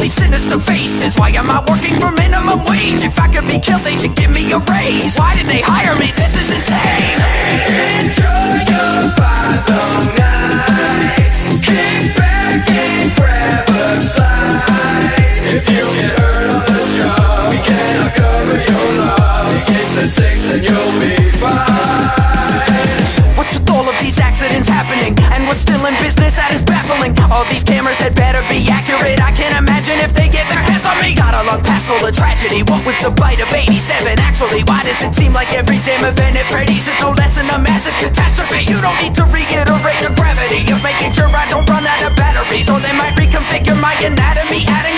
these sinister faces? Why am I working for minimum wage? If I could be killed, they should give me a raise. Why did they hire me? This is insane. Enjoy your final night. Kick back and grab a slice. If you get hurt on the job, we cannot cover your loss. Get to 6 and you'll be fine. What's with all of these accidents happening? And we're still in business, that is baffling. All these cameras had better be accurate. I can't imagine if they get their hands on me. Got along past all the tragedy. What was the bite of 87? Actually, why does it seem like every damn event at Freddy's is no less than a massive catastrophe? You don't need to reiterate the gravity of making sure I don't run out of batteries, or they might reconfigure my anatomy. Adding